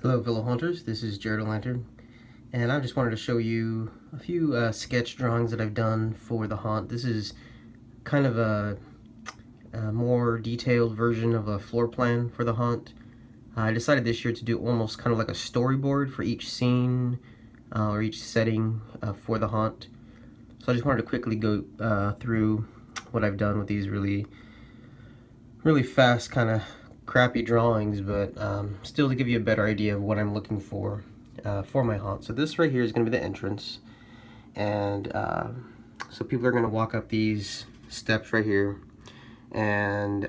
Hello fellow hunters, this is Jared Lantern, and I just wanted to show you a few sketch drawings that I've done for the haunt. This is kind of a more detailed version of a floor plan for the haunt. I decided this year to do almost kind of like a storyboard for each scene or each setting for the haunt. So I just wanted to quickly go through what I've done with these really fast kind of crappy drawings, but still to give you a better idea of what I'm looking for my haunt. So this right here is going to be the entrance, and so people are going to walk up these steps right here, and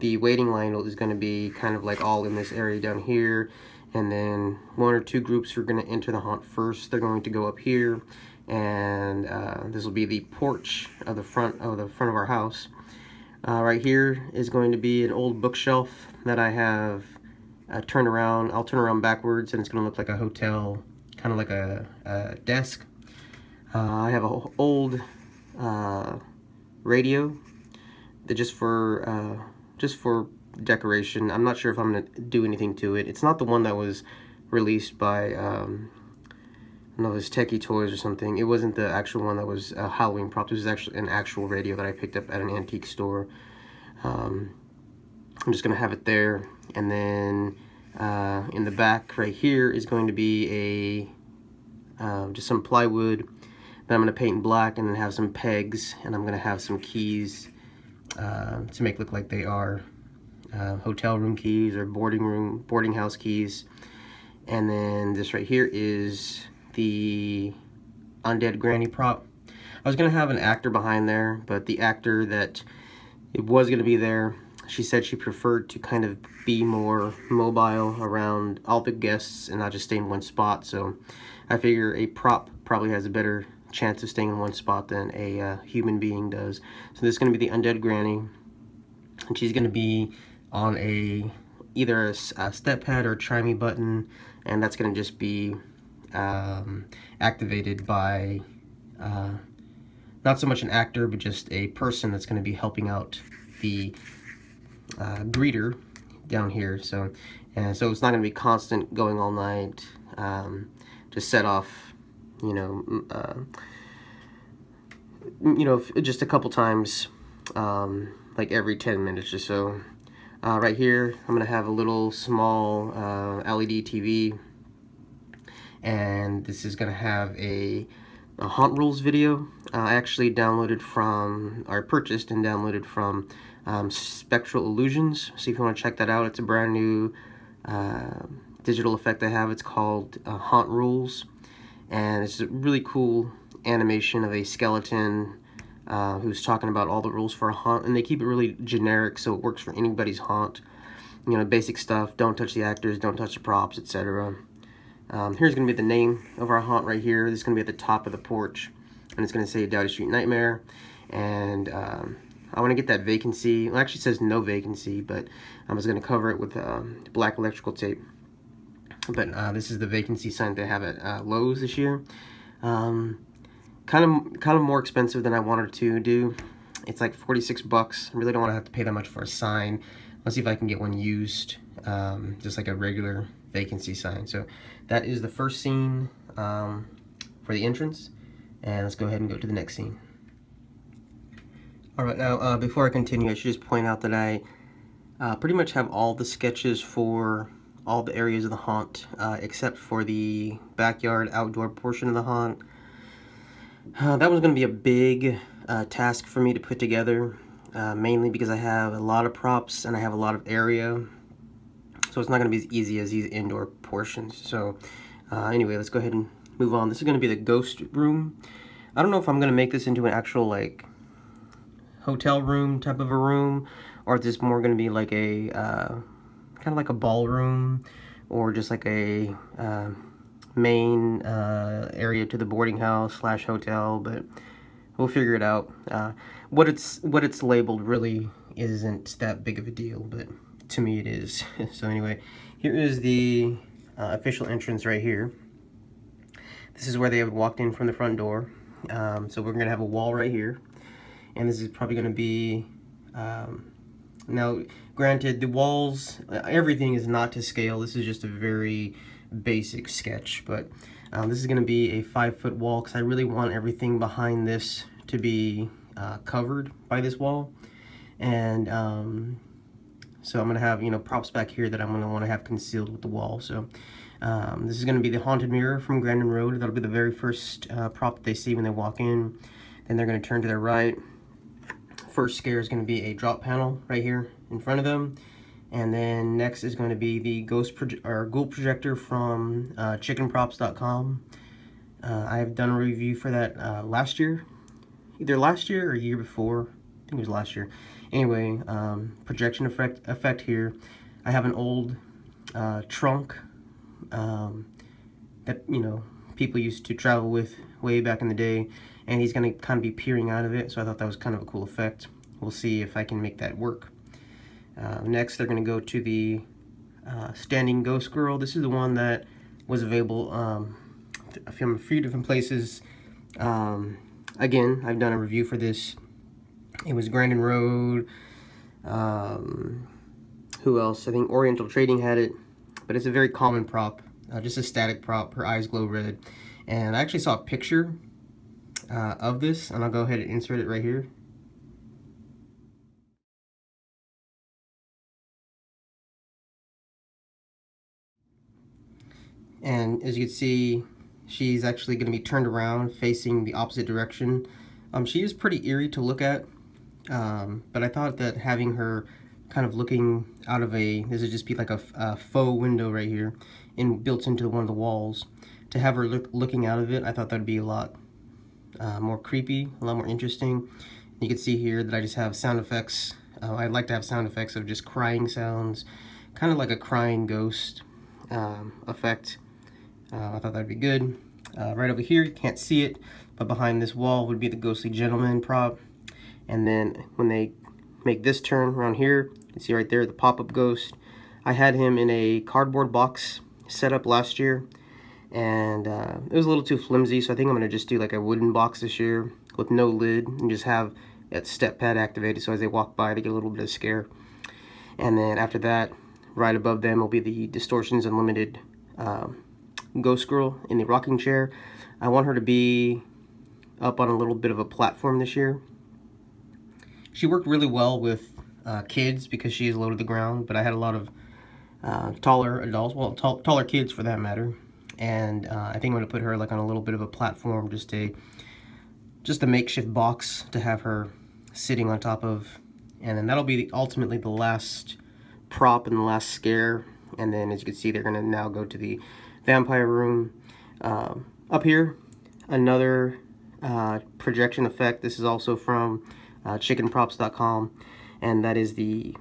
the waiting line is going to be kind of like all in this area down here, and then one or two groups are going to enter the haunt first. They're going to go up here, and this will be the porch of the front of our house. Right here is going to be an old bookshelf that I have turned around. I'll turn around backwards, and it's going to look like a hotel, kind of like a desk. I have an old radio that just for decoration. I'm not sure if I'm going to do anything to it. It's not the one that was released by I don't know, it was Techie Toys or something. It wasn't the actual one that was Halloween prop. This was actually an actual radio that I picked up at an antique store. I'm just going to have it there. And then in the back right here is going to be just some plywood that I'm going to paint in black, and then have some pegs, and I'm going to have some keys to make look like they are hotel room keys or boarding house keys. And then this right here is the undead granny prop. I was gonna have an actor behind there, but the actor that it was gonna be there, she said she preferred to kind of be more mobile around all the guests and not just stay in one spot. So I figure a prop probably has a better chance of staying in one spot than a human being does. So this is gonna be the undead granny, and she's gonna be on either a step pad or a try me button, and that's gonna just be activated by not so much an actor, but just a person that's going to be helping out the greeter down here. So it's not going to be constant going all night, just set off, just a couple times, like every 10 minutes or so. Right here I'm going to have a little small LED TV, and this is going to have a Haunt Rules video. I actually purchased and downloaded from Spectral Illusions. So if you want to check that out, it's a brand new digital effect I have. It's called Haunt Rules, and it's a really cool animation of a skeleton who's talking about all the rules for a haunt, and they keep it really generic so it works for anybody's haunt. Basic stuff: don't touch the actors, don't touch the props, etc. Here's going to be the name of our haunt right here. This is going to be at the top of the porch, and it's going to say Dowdy Street Nightmare. And I want to get that vacancy. Well, it actually says no vacancy, but I was going to cover it with black electrical tape. But this is the vacancy sign they have at Lowe's this year. Kind of more expensive than I wanted to do. It's like 46 bucks. I really don't want to have to pay that much for a sign. Let's see if I can get one used, just like a regular vacancy sign. So that is the first scene for the entrance, and let's go ahead and go to the next scene. Alright, now before I continue, I should just point out that I pretty much have all the sketches for all the areas of the haunt, except for the backyard outdoor portion of the haunt. That was going to be a big task for me to put together, mainly because I have a lot of props and I have a lot of area. So it's not going to be as easy as these indoor portions. So anyway, let's go ahead and move on. This is going to be the ghost room. I don't know if I'm going to make this into an actual like hotel room type of a room, or if this is more going to be like a kind of like a ballroom, or just like a main area to the boarding house / hotel. But we'll figure it out. What it's labeled really isn't that big of a deal, but to me it is. So anyway, here is the official entrance right here. This is where they have walked in from the front door. So we're gonna have a wall right here, and this is probably gonna be Now, granted, the walls, everything is not to scale. This is just a very basic sketch, but this is going to be a 5-foot wall because I really want everything behind this to be covered by this wall. And so I'm going to have, you know, props back here that I'm going to want to have concealed with the wall. So this is going to be the haunted mirror from Grandin Road. That'll be the very first prop that they see when they walk in. Then they're going to turn to their right. First scare is going to be a drop panel right here in front of them. And then next is going to be the ghoul projector from chickenprops.com. I've done a review for that last year. Either last year or year before. I think it was last year. Anyway, projection effect here. I have an old trunk that, you know, people used to travel with way back in the day, and he's going to kind of be peering out of it, so I thought that was kind of a cool effect. We'll see if I can make that work. Next, they're going to go to the standing ghost girl. This is the one that was available from a few different places. Again, I've done a review for this. It was Grandin Road. Who else? I think Oriental Trading had it, but it's a very common prop, just a static prop. Her eyes glow red, and I actually saw a picture of this, and I'll go ahead and insert it right here. And as you can see, she's actually going to be turned around facing the opposite direction. She is pretty eerie to look at, but I thought that having her kind of looking out of this would just be like a faux window right here, and built into one of the walls. To have her looking out of it, I thought that would be a lot more creepy, a lot more interesting. You can see here that I just have sound effects. I'd like to have sound effects of just crying sounds, kind of like a crying ghost effect. I thought that'd be good. Right over here, you can't see it, but behind this wall would be the ghostly gentleman prop. And then when they make this turn around here, you can see right there the pop-up ghost. I had him in a cardboard box set up last year, and it was a little too flimsy, so I think I'm going to just do like a wooden box this year with no lid and just have that step pad activated, so as they walk by they get a little bit of scare. And then after that, right above them will be the Distortions Unlimited ghost girl in the rocking chair. I want her to be up on a little bit of a platform this year. She worked really well with kids because she is low to the ground, but I had a lot of taller adults, well, taller kids for that matter, and I think I'm going to put her like on a little bit of a platform, just a makeshift box to have her sitting on top of, and then that'll be ultimately the last prop and the last scare. And then as you can see, they're going to now go to the vampire room. Up here, another projection effect. This is also from chickenprops.com, and that is the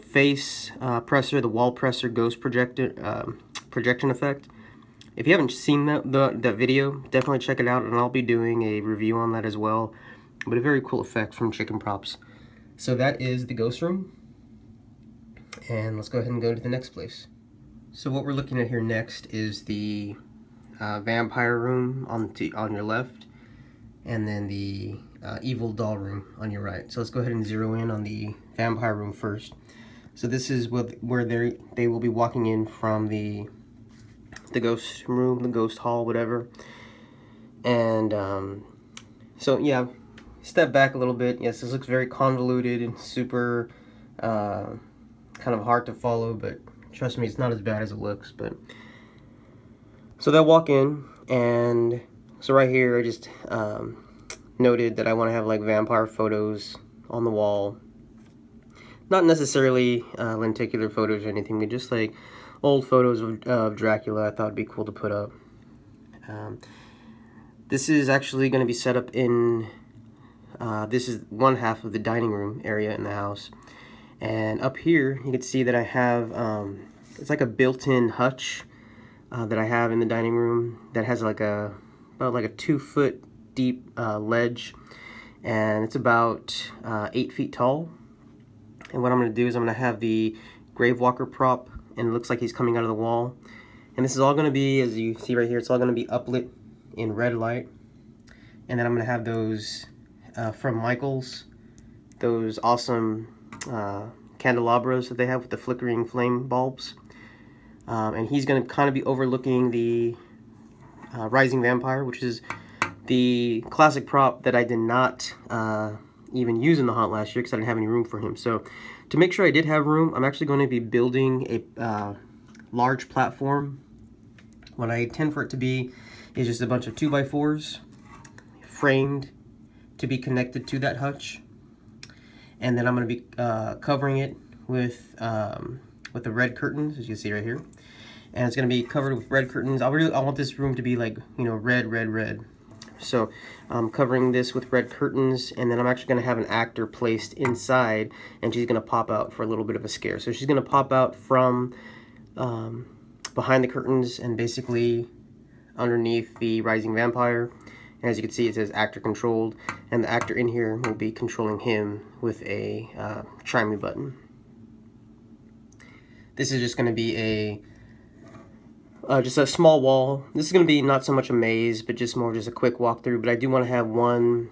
face presser, the wall presser ghost projection effect. If you haven't seen that video, definitely check it out, and I'll be doing a review on that as well. But a very cool effect from Chicken Props. So that is the ghost room, and let's go ahead and go to the next place. So what we're looking at here next is the vampire room on your left, and then the evil doll room on your right. So let's go ahead and zero in on the vampire room first. So this is where they will be walking in from the ghost room, the ghost hall, whatever. And so yeah, step back a little bit. Yes, this looks very convoluted and super kind of hard to follow, but trust me, it's not as bad as it looks. But so they'll walk in, and so right here I just noted that I want to have like vampire photos on the wall. Not necessarily lenticular photos or anything, but just like old photos of Dracula I thought would be cool to put up. This is actually going to be set up in, this is one half of the dining room area in the house. And up here you can see that I have, it's like a built-in hutch that I have in the dining room that has like about like a 2-foot deep ledge, and it's about 8 feet tall. And what I'm going to do is I'm going to have the Gravewalker prop, and it looks like he's coming out of the wall. And this is all going to be, as you see right here, it's all going to be uplit in red light. And then I'm going to have those from Michaels, those awesome candelabras that they have with the flickering flame bulbs. And he's going to kind of be overlooking the Rising Vampire, which is the classic prop that I did not even use in the haunt last year because I didn't have any room for him. So to make sure I did have room, I'm actually going to be building a large platform. What I intend for it to be is just a bunch of 2x4s framed to be connected to that hutch, and then I'm going to be covering it with the red curtains, as you can see right here. And it's going to be covered with red curtains. I want this room to be like, you know, red, red, red. So I'm covering this with red curtains, and then I'm actually going to have an actor placed inside, and she's going to pop out for a little bit of a scare. So she's going to pop out from behind the curtains and basically underneath the Rising Vampire. And as you can see, it says actor controlled, and the actor in here will be controlling him with a try me button. This is just going to be a just a small wall. This is going to be not so much a maze, but just more just a quick walkthrough. But I do want to have one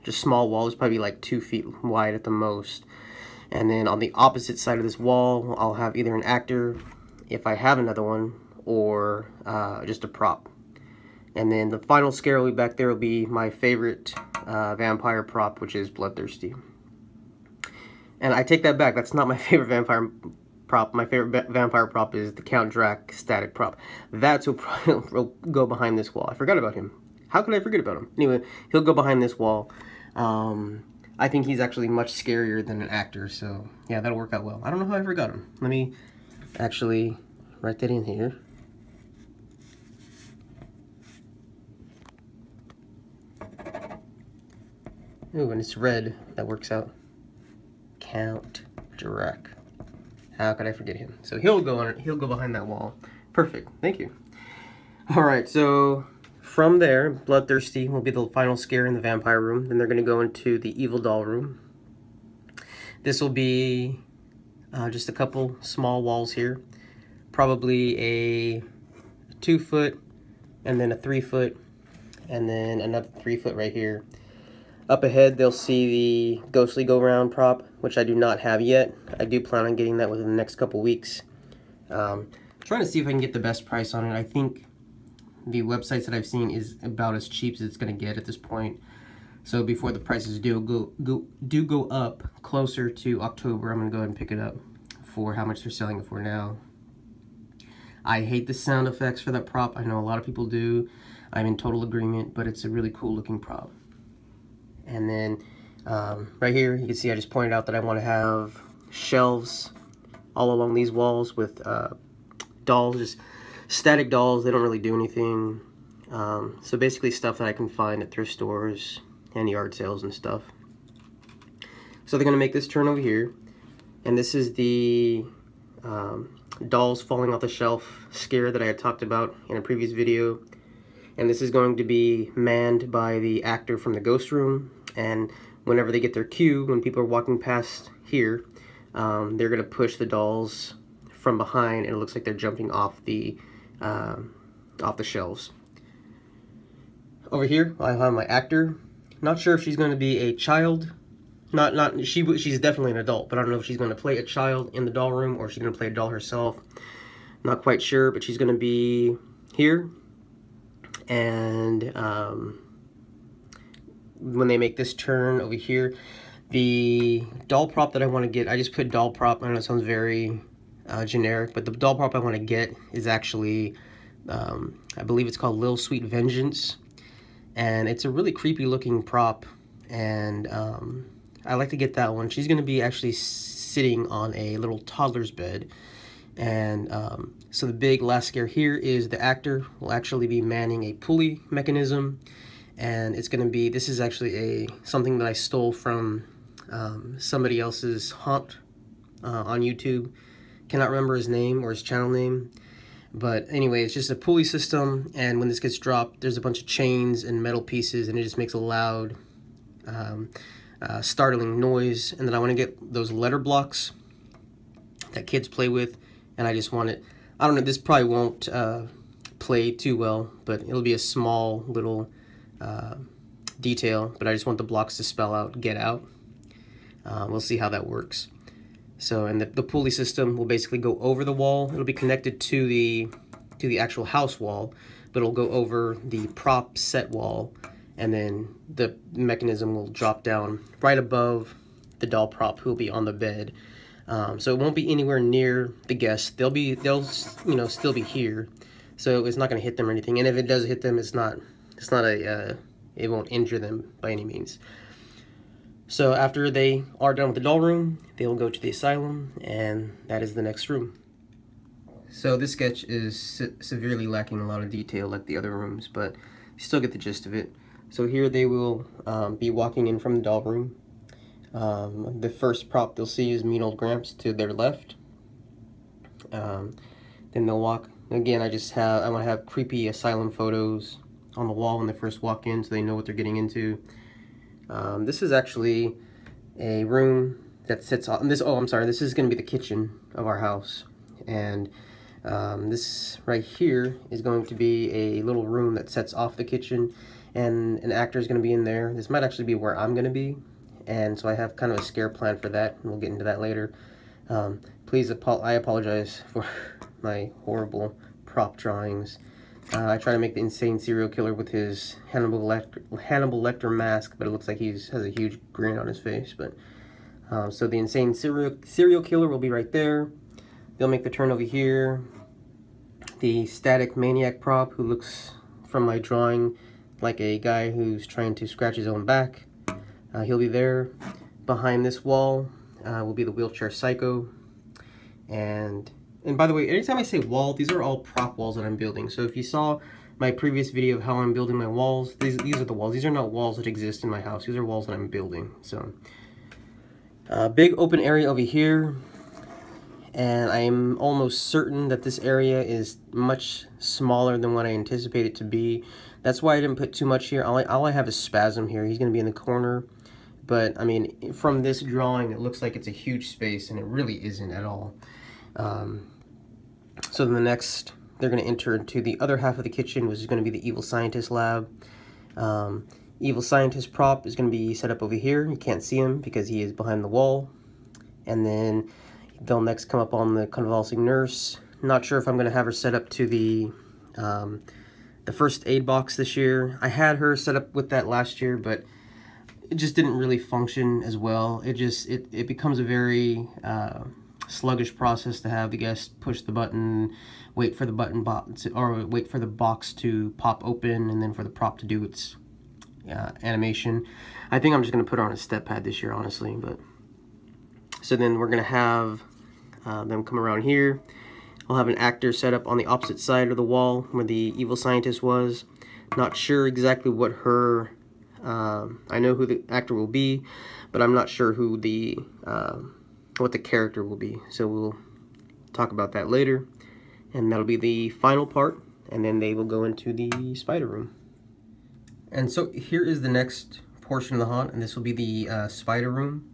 just small wall. It's probably like 2 feet wide at the most. And then on the opposite side of this wall, I'll have either an actor, if I have another one, or just a prop. And then the final scare will be back there, will be my favorite vampire prop, which is Bloodthirsty. And I take that back, that's not my favorite vampire prop. My favorite vampire prop is the Count Drac static prop. That's what will go behind this wall. I forgot about him. How could I forget about him? Anyway, he'll go behind this wall. I think he's actually much scarier than an actor, so yeah, that'll work out well. I don't know how I forgot him. Let me actually write that in here. Ooh, and it's red. That works out. Count Drac. How could I forget him? So he'll go behind that wall. Perfect. Thank you. All right. So from there, Bloodthirsty will be the final scare in the vampire room. Then they're going to go into the evil doll room. This will be just a couple small walls here. Probably a 2 foot, and then a 3 foot, and then another 3 foot right here. Up ahead, they'll see the ghostly go-round prop, which I do not have yet. I do plan on getting that within the next couple weeks. Trying to see if I can get the best price on it. I think the websites that I've seen is about as cheap as it's going to get at this point. So before the prices do go up closer to October, I'm going to go ahead and pick it up for how much they're selling it for now. I hate the sound effects for that prop. I know a lot of people do. I'm in total agreement, but it's a really cool looking prop. And then right here, you can see I just pointed out that I want to have shelves all along these walls with dolls, just static dolls. They don't really do anything. So basically stuff that I can find at thrift stores and yard sales and stuff. So they're going to make this turn over here. And this is the dolls falling off the shelf scare that I had talked about in a previous video. And this is going to be manned by the actor from the ghost room. And whenever they get their cue, when people are walking past here, they're going to push the dolls from behind, and it looks like they're jumping off the shelves. Over here, I have my actor. Not sure if she's going to be a child. She's definitely an adult, but I don't know if she's going to play a child in the doll room or if she's going to play a doll herself. Not quite sure, but she's going to be here. And when they make this turn over here, the doll prop that I want to get, I just put doll prop. I know it sounds very generic, but the doll prop I want to get is actually, I believe it's called Little Sweet Vengeance. And it's a really creepy looking prop. And I like to get that one. She's going to be actually sitting on a little toddler's bed. And so the big last scare here is the actor will actually be manning a pulley mechanism. And it's going to be, this is actually something that I stole from somebody else's haunt on YouTube. Cannot remember his name or his channel name. But anyway, it's just a pulley system, and when this gets dropped, there's a bunch of chains and metal pieces, and it just makes a loud, startling noise. And then I want to get those letter blocks that kids play with, and I just want it, I don't know, this probably won't play too well, but it'll be a small little detail, but I just want the blocks to spell out "get out." We'll see how that works. So, and the pulley system will basically go over the wall. It'll be connected to the actual house wall, but it'll go over the prop set wall, and then the mechanism will drop down right above the doll prop who will be on the bed. So it won't be anywhere near the guests. They'll still be here, so it's not going to hit them or anything. And if it does hit them, it won't injure them by any means. So after they are done with the doll room, they will go to the asylum, and that is the next room. So this sketch is severely lacking a lot of detail like the other rooms, but you still get the gist of it. So here they will be walking in from the doll room. The first prop they'll see is Mean Old Gramps to their left. Then they'll walk. Again, I want to have creepy asylum photos on the wall when they first walk in, so they know what they're getting into. This is actually a room that sits on this. Oh, I'm sorry. This is going to be the kitchen of our house, and this right here is going to be a little room that sets off the kitchen, and an actor is going to be in there. This might actually be where I'm going to be, and so I have kind of a scare plan for that, and we'll get into that later. I apologize for my horrible prop drawings. I try to make the insane serial killer with his Hannibal Lecter mask, but it looks like he has a huge grin on his face. But so the insane serial killer will be right there. They'll make the turn over here. The static maniac prop, who looks from my drawing like a guy who's trying to scratch his own back, he'll be there. Behind this wall will be the wheelchair psycho. And by the way, anytime I say wall, these are all prop walls that I'm building. So if you saw my previous video of how I'm building my walls, these are the walls. These are not walls that exist in my house. These are walls that I'm building. So big open area over here. And I am almost certain that this area is much smaller than what I anticipate it to be. That's why I didn't put too much here. All I have is Spasm here. He's going to be in the corner. But, I mean, from this drawing, it looks like it's a huge space, and it really isn't at all. So then they're going to enter into the other half of the kitchen, which is going to be the Evil Scientist lab. Evil Scientist prop is going to be set up over here. You can't see him because he is behind the wall. And then they'll next come up on the convulsing nurse. Not sure if I'm going to have her set up to the first aid box this year. I had her set up with that last year, but it just didn't really function as well. It becomes a very sluggish process to have the guest push the button, wait for the wait for the box to pop open, and then for the prop to do its animation. I think I'm just going to put her on a step pad this year, honestly. But so then we're going to have them come around here. I'll have an actor set up on the opposite side of the wall where the Evil Scientist was. Not sure exactly what her I know who the actor will be, but I'm not sure who what the character will be. So we'll talk about that later, and that'll be the final part, and then they will go into the spider room. And so here is the next portion of the haunt, and this will be the spider room.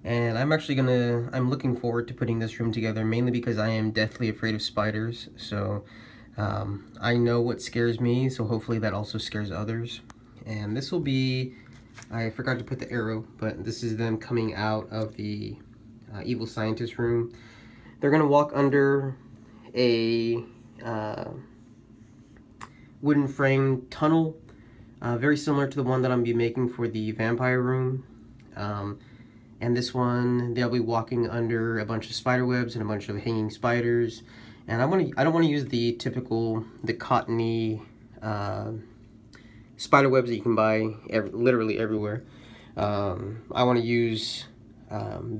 And I'm looking forward to putting this room together, mainly because I am deathly afraid of spiders. So I know what scares me, so hopefully that also scares others. And this will be, I forgot to put the arrow, but this is them coming out of the Evil Scientist room. They're going to walk under a wooden frame tunnel, very similar to the one that I'm be making for the vampire room. And this one, they'll be walking under a bunch of spider webs and a bunch of hanging spiders. And I don't want to use the typical, cottony spider webs that you can buy literally everywhere. I want to use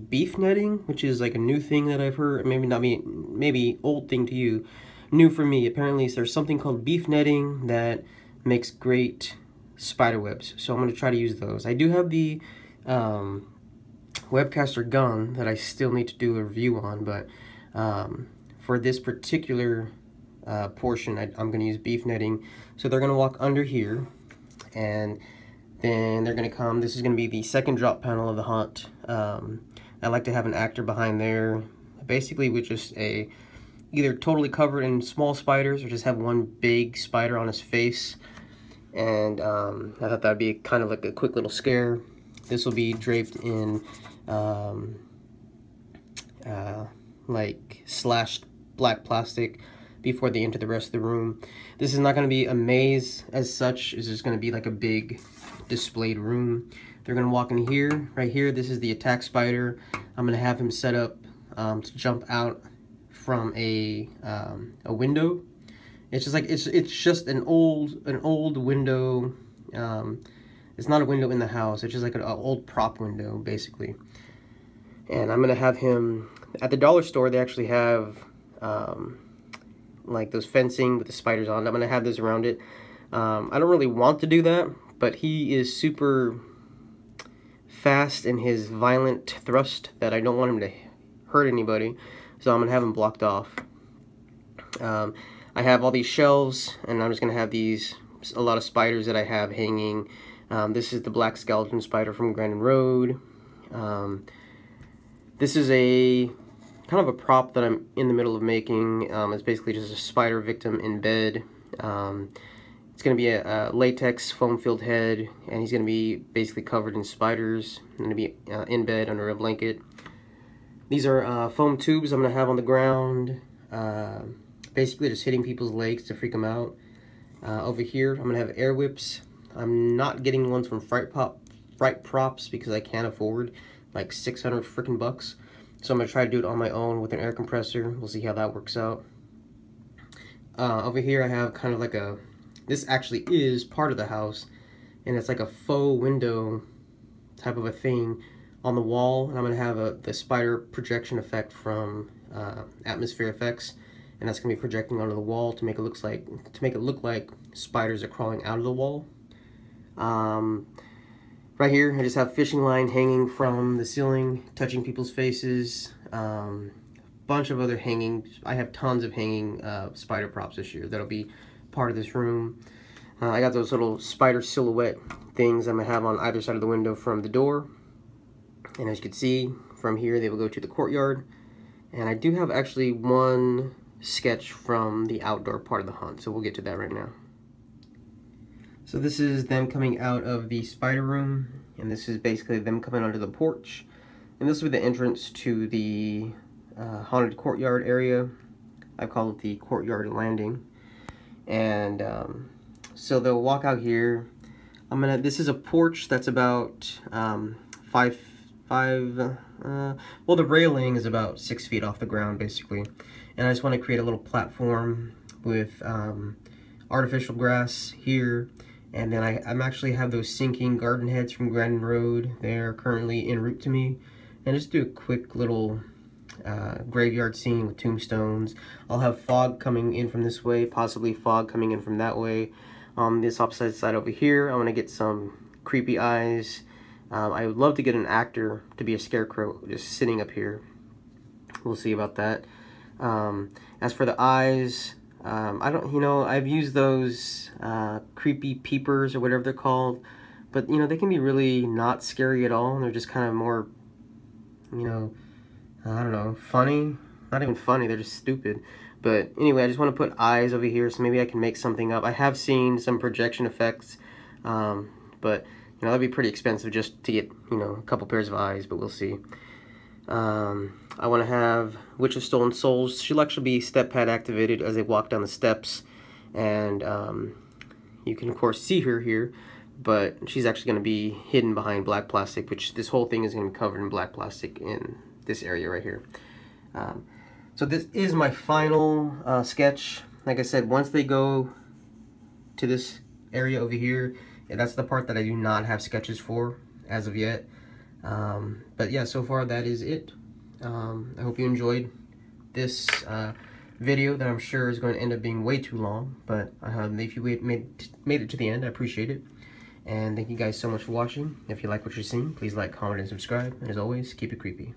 beef netting, which is like a new thing that I've heard. Maybe old thing to you, new for me. Apparently there's something called beef netting that makes great spider webs, so I'm going to try to use those. I do have the webcaster gun that I still need to do a review on, but for this particular portion, I'm going to use beef netting. So they're going to walk under here, and then they're going to come. This is going to be the second drop panel of the haunt. I like to have an actor behind there, basically with just either totally covered in small spiders or just have one big spider on his face. And I thought that'd be kind of like a quick little scare. This will be draped in like slashed black plastic before they enter the rest of the room. This is not going to be a maze as such. It's just going to be like a big displayed room. They're going to walk in here, right here. This is the attack spider. I'm going to have him set up to jump out from a window. It's just like it's just an old window. It's not a window in the house. It's just like an old prop window, basically. And I'm gonna have him at the dollar store. They actually have like those fencing with the spiders on. I'm gonna have those around it. I don't really want to do that, but he is super fast in his violent thrust that I don't want him to hurt anybody. So I'm gonna have him blocked off. I have all these shelves, and I'm just gonna have a lot of spiders that I have hanging. This is the black skeleton spider from Grandin Road. This is a kind of a prop that I'm in the middle of making. It's basically just a spider victim in bed. It's going to be a latex foam-filled head, and he's going to be basically covered in spiders. Going to be in bed under a blanket. These are foam tubes I'm going to have on the ground, basically just hitting people's legs to freak them out. Over here, I'm going to have air whips. I'm not getting ones from Fright Props because I can't afford like 600 freaking bucks. So I'm going to try to do it on my own with an air compressor. We'll see how that works out. Over here I have kind of like this actually is part of the house, and it's like a faux window type of a thing on the wall. And I'm going to have the spider projection effect from Atmosphere Effects, and that's going to be projecting onto the wall to make it look like spiders are crawling out of the wall. Right here, I just have fishing line hanging from the ceiling, touching people's faces. Bunch of other hanging. I have tons of hanging spider props this year that'll be part of this room. I got those little spider silhouette things I'm gonna have on either side of the window from the door. And as you can see from here, they will go to the courtyard. And I do have actually one sketch from the outdoor part of the hunt, so we'll get to that right now. So this is them coming out of the spider room, and this is basically them coming onto the porch. And this will be the entrance to the haunted courtyard area. I call it the Courtyard Landing. And so they'll walk out here. This is a porch that's about well, the railing is about 6 feet off the ground, basically. And I just want to create a little platform with artificial grass here. And then I'm actually have those sinking garden heads from Grandin Road. They're currently en route to me. And just do a quick little graveyard scene with tombstones. I'll have fog coming in from this way, possibly fog coming in from that way. On this opposite side over here, I'm going to get some creepy eyes. I would love to get an actor to be a scarecrow just sitting up here. We'll see about that. As for the eyes, I've used those creepy peepers or whatever they're called, but they can be really not scary at all. They're just kind of more, I don't know, funny. Not even funny, they're just stupid. But anyway, I just want to put eyes over here, so maybe I can make something up. I have seen some projection effects, but that'd be pretty expensive just to get a couple pairs of eyes, but we'll see. I want to have Witch of Stolen Souls. She'll actually be step pad activated as they walk down the steps, and you can of course see her here, but she's actually going to be hidden behind black plastic, which this whole thing is going to be covered in black plastic in this area right here. So this is my final sketch. Like I said, once they go to this area over here, that's the part that I do not have sketches for as of yet. But yeah, so far that is it. I hope you enjoyed this video that I'm sure is going to end up being way too long, but if you made it to the end, I appreciate it. And thank you guys so much for watching. If you like what you're seeing, please like, comment, and subscribe. And as always, keep it creepy.